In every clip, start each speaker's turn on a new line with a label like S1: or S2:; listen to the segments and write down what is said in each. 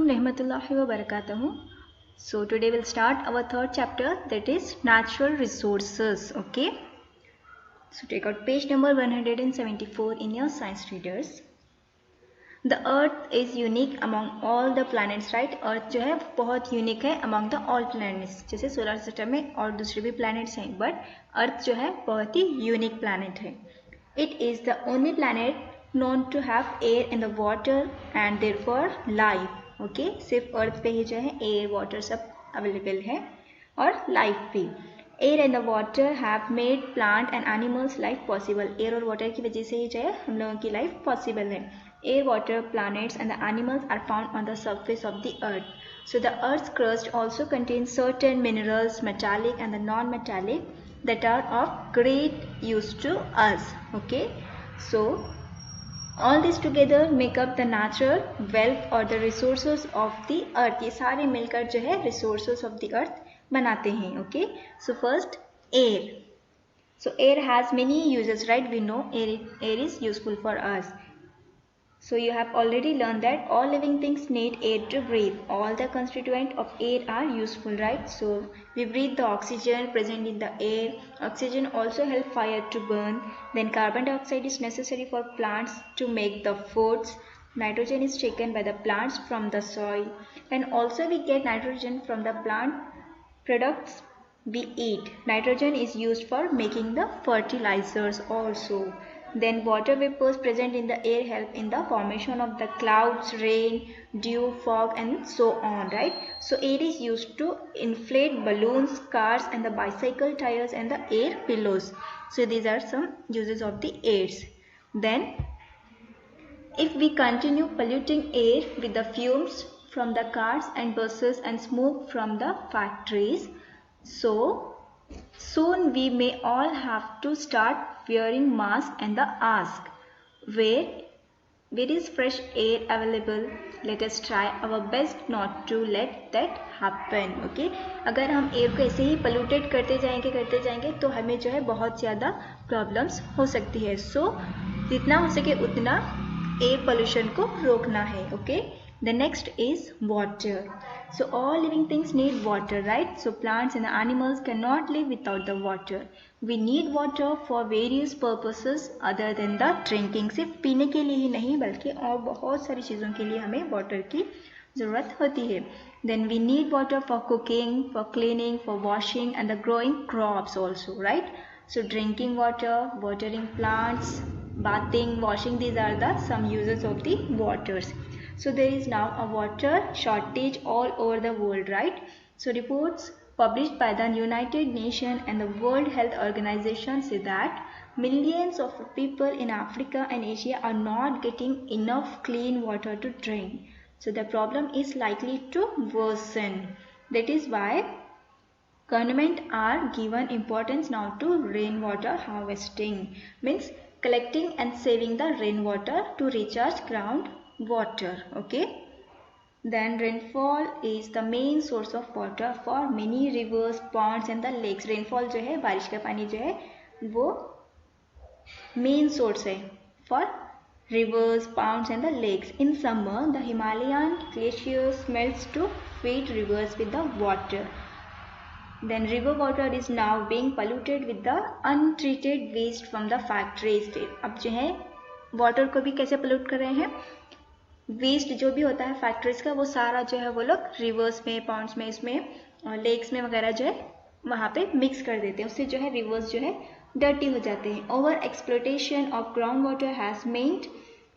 S1: alaikum rahmatullahi wa barakatuh. So today we'll start our third chapter, that is natural resources. Okay, so take out page number 174 in your science readers. The earth is unique among all the planets, right? earth जो है बहुत unique है among the all planets. जैसे solar system में और दूसरे भी planets हैं, but earth जो है बहुत ही यूनिक planet है. It is the only planet known to have air in the water and therefore life. Okay, सिर्फ अर्थ पे ही जो है एयर वाटर सब अवेलेबल है और लाइफ भी. Air and the water have made plant and animals life possible. Air और water की वजह से ही जो है हम लोगों की लाइफ पॉसिबल है. Air, water, planets and the animals are found on the surface of the earth. So the earth's crust also contains certain minerals, metallic and the non-metallic, that are of great use to us. Okay, so all this together make up the natural wealth or the resources of the earth. ये सारे मिलकर जो है resources of the earth बनाते हैं. Okay, so first air. So air has many uses, right? We know air is useful for us. So you have already learned that all living things need air to breathe. All the constituents of air are useful, right? So we breathe the oxygen present in the air. Oxygen also helps fire to burn. Then carbon dioxide is necessary for plants to make the foods. Nitrogen is taken by the plants from the soil. And also we get nitrogen from the plant products we eat. Nitrogen is used for making the fertilizers also. Then water vapors present in the air help in the formation of the clouds, rain, dew, fog and so on, right? So air is used to inflate balloons, cars and the bicycle tires and the air pillows. So these are some uses of the airs. Then if we continue polluting air with the fumes from the cars and buses and smoke from the factories, so soon we may all have to start wearing masks and the ask where is fresh air available. Let us try our best not to let that happen. Okay, अगर हम air को ऐसे ही polluted करते जाएंगे तो हमें जो है बहुत ज़्यादा प्रॉब्लम्स हो सकती है. सो जितना हो सके उतना एयर पोल्यूशन को रोकना है. Okay, the next is water. So all living things need water, right? So plants and animals cannot live without the water. We need water for various purposes other than the drinking. सिर्फ पीने के लिए ही नहीं बल्कि और बहुत सारी चीज़ों के लिए हमें वाटर की ज़रूरत होती है. Then we need water for cooking, for cleaning, for washing and the growing crops also, right? So drinking water, watering plants, bathing, washing, these are the some uses of the waters. So there is now a water shortage all over the world, right? So reports published by the United Nations and the World Health Organization say that millions of people in Africa and Asia are not getting enough clean water to drink. So the problem is likely to worsen. That is why government are given importance now to rainwater harvesting, means collecting and saving the rainwater to recharge ground water. Okay, then rainfall is the main source of water for many rivers, ponds and the lakes. rainfall जो है बारिश का पानी जो है वो main source है for rivers, ponds and the lakes. In summer the Himalayan glaciers melts to feed rivers with the water. Then river water is now being polluted with the untreated waste from the factories. अब जो है water को भी कैसे pollute कर रहे हैं? Waste जो भी होता है फैक्ट्रीज का वो सारा जो है वो लोग रिवर्स में, पॉन्ड्स में, इसमें लेक्स में वगैरह जो है वहाँ पे मिक्स कर देते हैं. उससे जो है रिवर्स जो है डर्टी हो जाते हैं. Over exploitation of ground water has made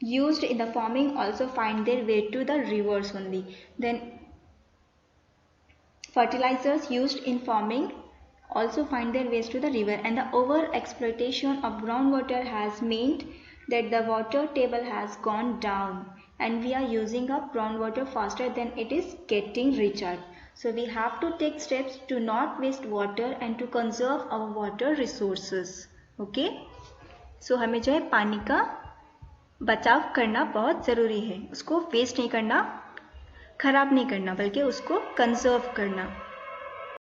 S1: used in the farming also find their way to the rivers only. Then fertilizers used in farming also find their ways to the river, and the over exploitation of groundwater has meant that the water table has gone down and we are using up groundwater faster than it is getting recharged. So we have to take steps to not waste water and to conserve our water resources. Okay, so हमें जो है पानी का बचाव करना बहुत ज़रूरी है. उसको वेस्ट नहीं करना, खराब नहीं करना, बल्कि उसको कंजर्व करना.